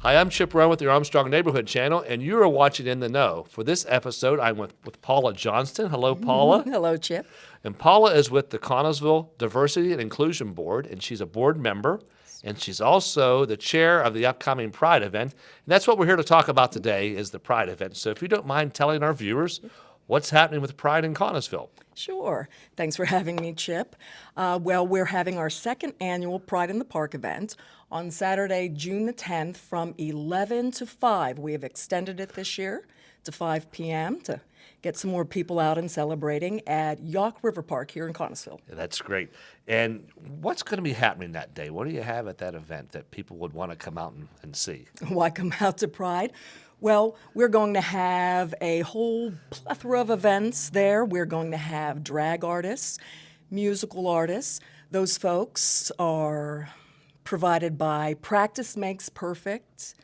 Hi, I'm Chip Rowan with the Armstrong Neighborhood Channel, and you are watching In the Know. For this episode, I'm with Paula Johnston. Hello, Paula. Hello, Chip. And Paula is with the Connellsville Diversity and Inclusion Board, and she's a board member, and she's also the chair of the upcoming Pride event. And that's what we're here to talk about today is the Pride event. So if you don't mind telling our viewers what's happening with Pride in Connellsville. Sure. Thanks for having me, Chip. Well, we're having our second annual Pride in the Park event on Saturday, June the 10th from 11 to 5. We have extended it this year to 5 p.m. to get some more people out and celebrating at Yough River Park here in Connellsville. Yeah, that's great. And what's going to be happening that day? What do you have at that event that people would want to come out and see? Why come out to Pride? Well, we're going to have a whole plethora of events there. We're going to have drag artists, musical artists. Those folks are provided by Practice Makes Perfect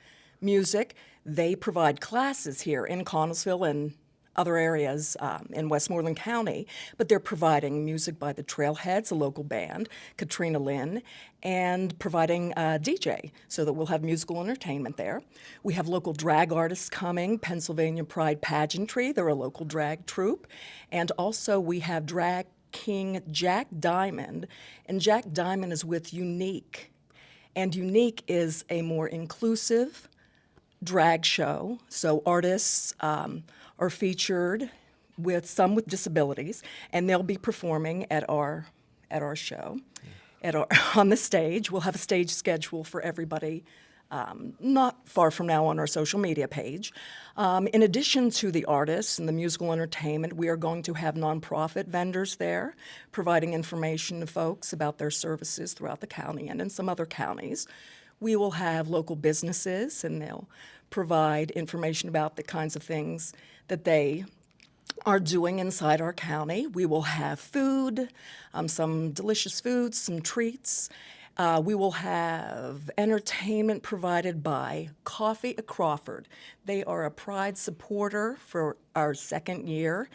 Music. They provide classes here in Connellsville and other areas in Westmoreland County, but they're providing music by the Trailheads, a local band, Katrina Lynn, and providing a DJ so that we'll have musical entertainment there. We have local drag artists coming, Pennsylvania Pride Pageantry, they're a local drag troupe, and also we have drag king Jack Diamond, and Jack Diamond is with Unique, and Unique is a more inclusive drag show, so artists are featured with some with disabilities, and they'll be performing at our show, on the stage. We'll have a stage schedule for everybody not far from now on our social media page. In addition to the artists and the musical entertainment, we are going to have nonprofit vendors there providing information to folks about their services throughout the county and in some other counties. We will have local businesses, and they'll provide information about the kinds of things that they are doing inside our county. We will have food, some delicious foods, some treats. We will have entertainment provided by Coffee at Crawford. They are a Pride supporter for our second year,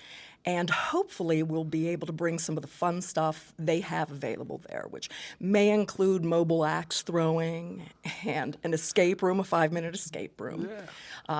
and hopefully we'll be able to bring some of the fun stuff they have available there, which may include mobile axe throwing and an escape room, a 5-minute escape room.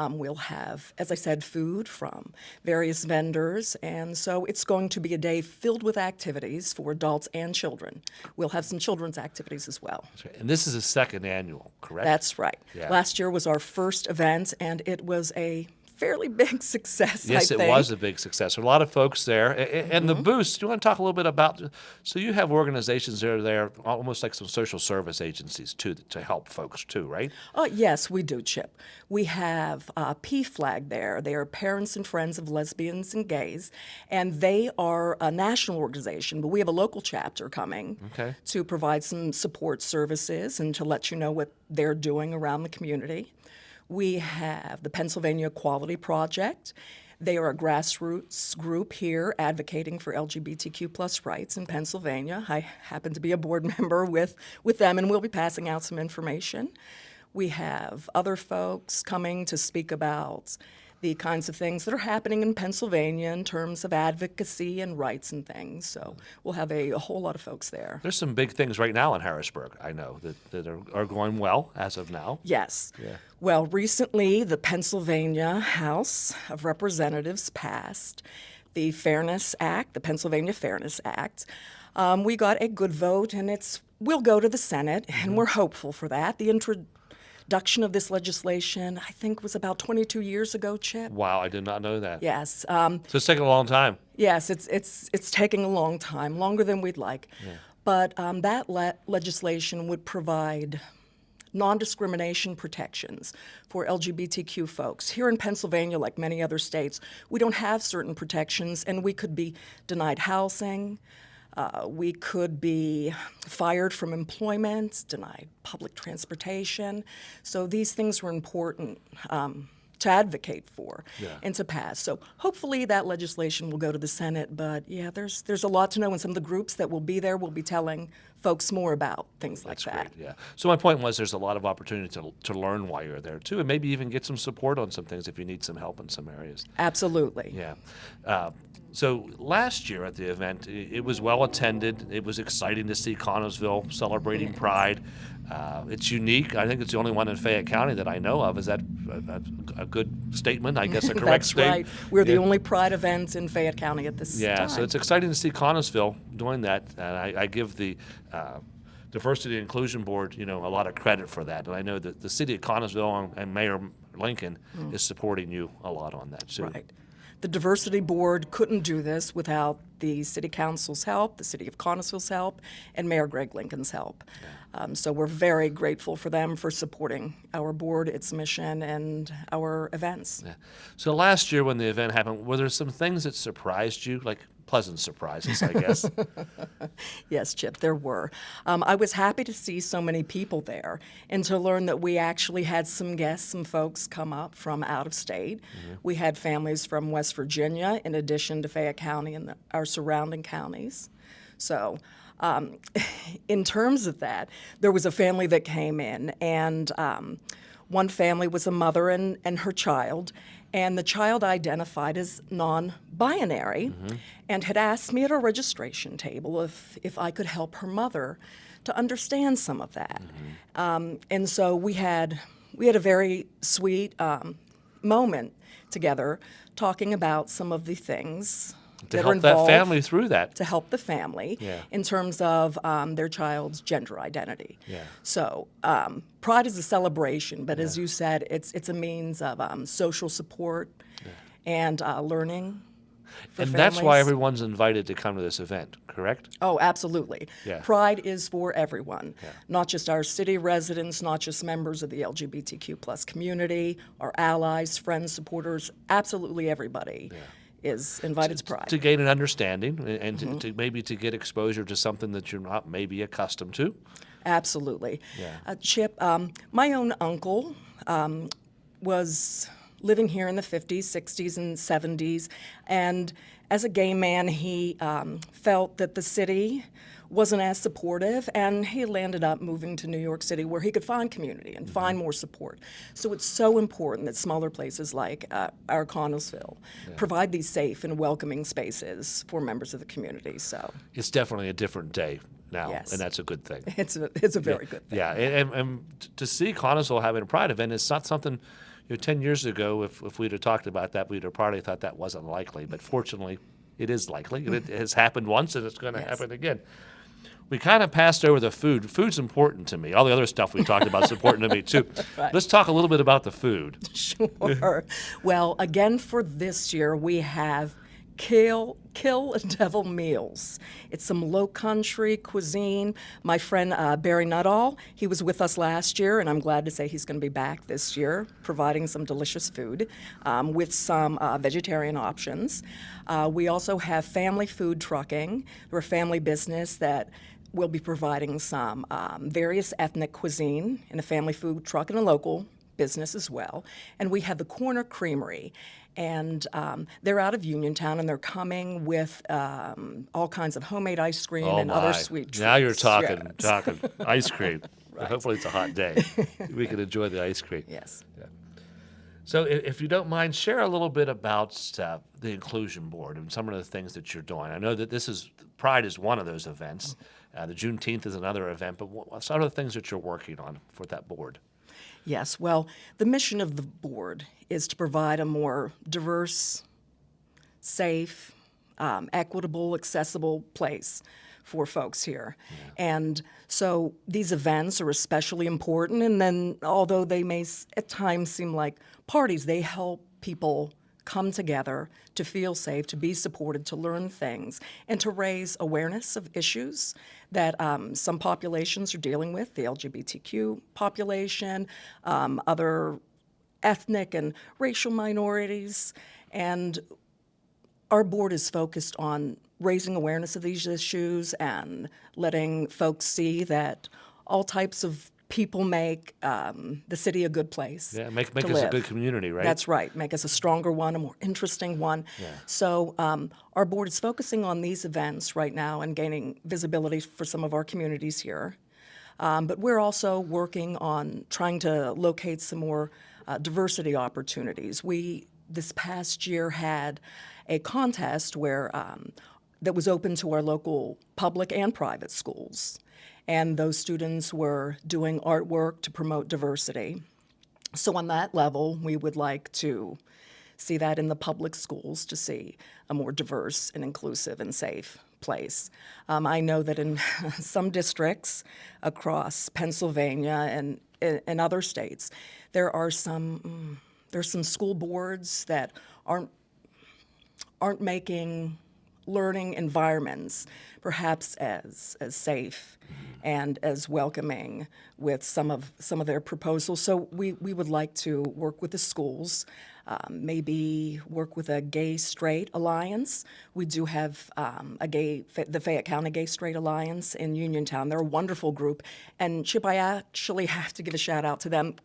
We'll have, as I said, food from various vendors, and so it's going to be a day filled with activities for adults and children. We'll have some children's activities as well. That's right. And this is a second annual, correct? That's right. Yeah. Last year was our first event, and it was a fairly big success, Yes, I it think. was a big success. There were a lot of folks there. And the booths, do you want to talk a little bit about, so you have organizations that are there, almost like some social service agencies too, to help folks too, right? Yes, we do, Chip. We have PFLAG there. They are Parents and Friends of Lesbians and Gays, and they are a national organization, but we have a local chapter coming to provide some support services and to let you know what they're doing around the community. We have the Pennsylvania Equality Project. They are a grassroots group here advocating for LGBTQ plus rights in Pennsylvania. I happen to be a board member with them, and we'll be passing out some information. We have other folks coming to speak about the kinds of things that are happening in Pennsylvania in terms of advocacy and rights and things. So we'll have a whole lot of folks there. There's some big things right now in Harrisburg, I know, that are going well as of now. Yes. Yeah. Well, recently the Pennsylvania House of Representatives passed the Fairness Act, the Pennsylvania Fairness Act. We got a good vote, and will go to the Senate, and we're hopeful for that. The introduction of this legislation, I think, was about 22 years ago, Chip. Wow, I did not know that. Yes. So it's taken a long time. Yes, it's taking a long time, longer than we'd like. Yeah. But that legislation would provide non-discrimination protections for LGBTQ folks. Here in Pennsylvania, like many other states, we don't have certain protections, and we could be denied housing, we could be fired from employment, denied public transportation. So these things were important to advocate for and to pass. So hopefully that legislation will go to the Senate. But yeah, there's a lot to know, and some of the groups that will be there will be telling folks more about things like that. That's great, yeah. So my point was there's a lot of opportunity to learn while you're there too, and maybe even get some support on some things if you need some help in some areas. Absolutely. Yeah. So last year at the event, it was well attended. It was exciting to see Connellsville celebrating Pride. It's unique. I think it's the only one in Fayette County that I know of. Is that a good statement? I guess a correct That's statement. right. We're the Yeah. only Pride event in Fayette County at this Yeah, time. so it's exciting to see Connellsville doing that, and I give the Diversity and Inclusion Board, a lot of credit for that. And I know that the city of Connellsville and Mayor Lincoln is supporting you a lot on that too. Right. The Diversity Board couldn't do this without the City Council's help, the City of Connellsville's help, and Mayor Greg Lincoln's help. So we're very grateful for them for supporting our board, its mission, and our events. Yeah. So last year when the event happened, were there some things that surprised you, like pleasant surprises, I guess? Yes, Chip, there were. I was happy to see so many people there and to learn that we actually had some guests, some folks come up from out of state. We had families from West Virginia in addition to Fayette County and our surrounding counties. So in terms of that, there was a family that came in, and one family was a mother and her child, and the child identified as non-binary and had asked me at a registration table if I could help her mother to understand some of that. And so we had a very sweet moment together talking about some of the things To that are help that involved family through that. to help the family Yeah. in terms of their child's gender identity. Yeah. So Pride is a celebration, but as you said, it's a means of social support and learning for And families. that's why everyone's invited to come to this event, correct? Oh, absolutely. Yeah. Pride is for everyone, not just our city residents, not just members of the LGBTQ plus community, our allies, friends, supporters, absolutely everybody is invited to Pride. To gain an understanding and to maybe to get exposure to something that you're not maybe accustomed to. Absolutely. Yeah. Chip, my own uncle was living here in the 50s, 60s, and 70s, and as a gay man, he felt that the city wasn't as supportive, and he landed up moving to New York City where he could find community and find more support. So it's so important that smaller places like our Connellsville provide these safe and welcoming spaces for members of the community. So It's definitely a different day now, Yes. and that's a good thing. it's a very good thing. Yeah, and to see Connellsville having a Pride event is not something, 10 years ago, if we'd have talked about that, we'd have probably thought that wasn't likely. But fortunately, it is likely. And it has happened once, and it's going to happen again. We kind of passed over the food. Food's important to me. All the other stuff we talked about is important to me, too. Right. Let's talk a little bit about the food. Sure. Well, again, for this year, we have Kill Devil Meals. It's some low country cuisine. My friend Barry Nuttall, he was with us last year, and I'm glad to say he's going to be back this year, providing some delicious food with some vegetarian options. We also have family food trucking. We're a family business that will be providing some various ethnic cuisine in a family food truck and a local business as well. And we have the Corner Creamery. And they're out of Uniontown, and they're coming with all kinds of homemade ice cream and other sweet treats. Now you're talking, Yes. talking ice cream. Hopefully it's a hot day. We can enjoy the ice cream. Yes. So if you don't mind, share a little bit about the Inclusion Board and some of the things that you're doing. I know that Pride is one of those events. The Juneteenth is another event, but what some of the things that you're working on for that board? Yes, well, the mission of the board is to provide a more diverse, safe, equitable, accessible place for folks here. And so these events are especially important, and then although they may at times seem like parties, they help people come together to feel safe, to be supported, to learn things, and to raise awareness of issues that some populations are dealing with, the LGBTQ population, other ethnic and racial minorities. And our board is focused on raising awareness of these issues and letting folks see that all types of people make the city a good place. Yeah, make to us a live. good community, right? That's right. Make us a stronger one, a more interesting one. So our board is focusing on these events right now and gaining visibility for some of our communities here. But we're also working on trying to locate some more diversity opportunities. We, this past year, had a contest where that was open to our local public and private schools. And those students were doing artwork to promote diversity. So on that level, we would like to see that in the public schools, to see a more diverse and inclusive and safe place. I know that in some districts across Pennsylvania and in other states, there's some school boards that aren't making learning environments perhaps as safe and as welcoming with some of their proposals. So we would like to work with the schools, maybe work with a gay-straight alliance. We do have the Fayette County Gay-Straight Alliance in Uniontown. They're a wonderful group. And Chip, I actually have to give a shout out to them,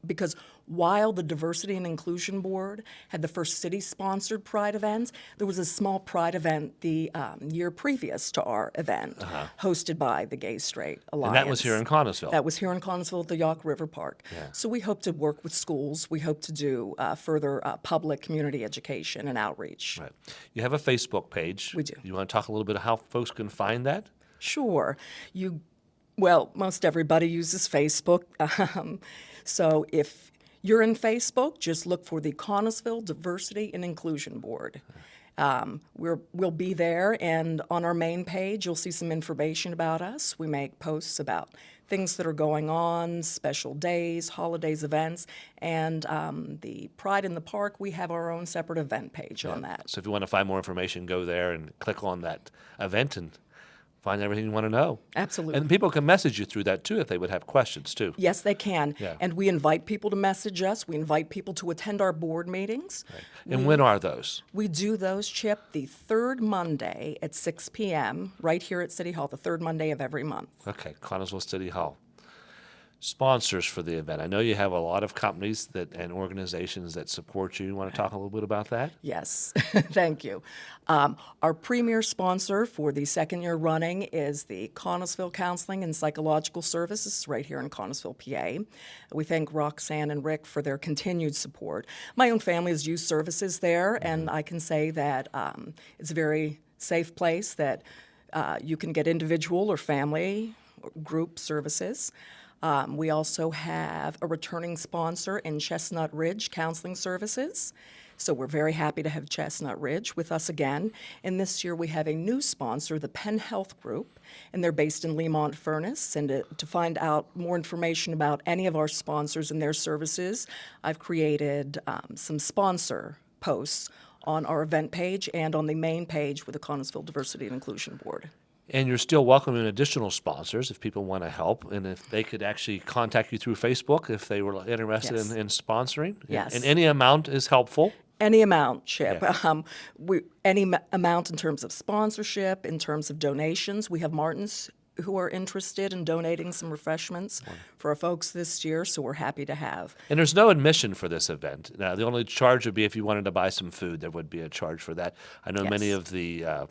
because while the Diversity and Inclusion Board had the first city-sponsored Pride events, there was a small Pride event the year previous to our event, hosted by the Gay Straight Alliance. And that was here in Connellsville. That was here in Connellsville at the Yough River Park. Yeah. So we hope to work with schools. We hope to do further public community education and outreach. Right. You have a Facebook page. We do. You want to talk a little bit of how folks can find that? Sure. Well, most everybody uses Facebook. So if you're in Facebook, just look for the Connellsville Diversity and Inclusion Board. We'll be there, and on our main page, you'll see some information about us. We make posts about things that are going on, special days, holidays, events, and the Pride in the Park, we have our own separate event page on that. So if you want to find more information, go there and click on that event and find everything you want to know. Absolutely. And people can message you through that, too, if they would have questions, too. Yes, they can. Yeah. And we invite people to message us. We invite people to attend our board meetings. And when are those? We do those, Chip, the third Monday at 6 p.m. right here at City Hall, the third Monday of every month. Okay, Connellsville City Hall. Sponsors for the event. I know you have a lot of companies and organizations that support you. You want to talk a little bit about that? Yes, thank you. Our premier sponsor for the second year running is the Connellsville Counseling and Psychological Services right here in Connellsville, PA. We thank Roxanne and Rick for their continued support. My own family has used services there, and I can say that it's a very safe place, that you can get individual or family or group services. We also have a returning sponsor in Chestnut Ridge Counseling Services. So we're very happy to have Chestnut Ridge with us again. And this year we have a new sponsor, the Penn Health Group, and they're based in Lemont Furnace. And to find out more information about any of our sponsors and their services, I've created some sponsor posts on our event page and on the main page with the Connellsville Diversity and Inclusion Board. And you're still welcoming additional sponsors if people want to help, and if they could actually contact you through Facebook if they were interested Yes. in sponsoring. Yes. And any amount is helpful. Any amount, Chip. Yeah. Any amount in terms of sponsorship, in terms of donations. We have Martins who are interested in donating some refreshments for our folks this year, so we're happy to have. And there's no admission for this event. Now, the only charge would be if you wanted to buy some food, there would be a charge for that. I know many Yes. of the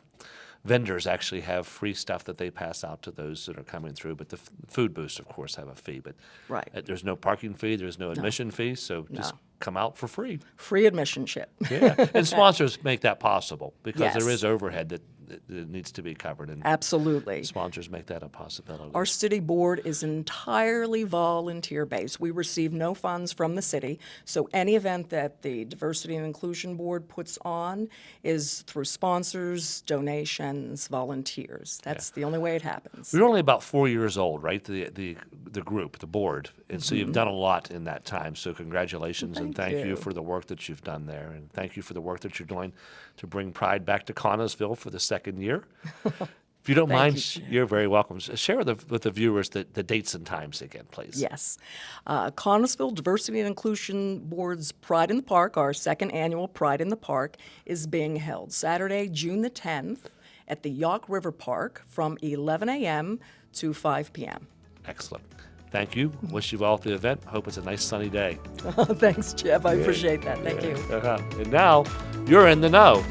vendors actually have free stuff that they pass out to those that are coming through, but the food booths, of course, have a fee. But Right. there's no parking fee, there's no admission fee, so just come out for free. Free admission, Chip. Yeah, and sponsors make that possible because there Yes. is overhead that needs to be covered, and Absolutely. sponsors make that a possibility. Our city board is entirely volunteer-based. We receive no funds from the city, so any event that the Diversity and Inclusion Board puts on is through sponsors, donations, volunteers. That's the only way it happens. You're only about 4 years old, right? The group, the board, and so you've done a lot in that time. So congratulations and thank you you. for the work that you've done there, and thank you for the work that you're doing to bring Pride back to Connellsville for the second year. If you don't mind, you're very welcome. Share with the viewers the dates and times again, please. Yes. Connellsville Diversity and Inclusion Board's Pride in the Park, our second annual Pride in the Park, is being held Saturday, June the 10th at the Yough River Park from 11 a.m. to 5 p.m. Excellent. Thank you. Wish you well at the event. Hope it's a nice sunny day. Thanks, Chip. I appreciate that. Thank you. And now, you're in the know.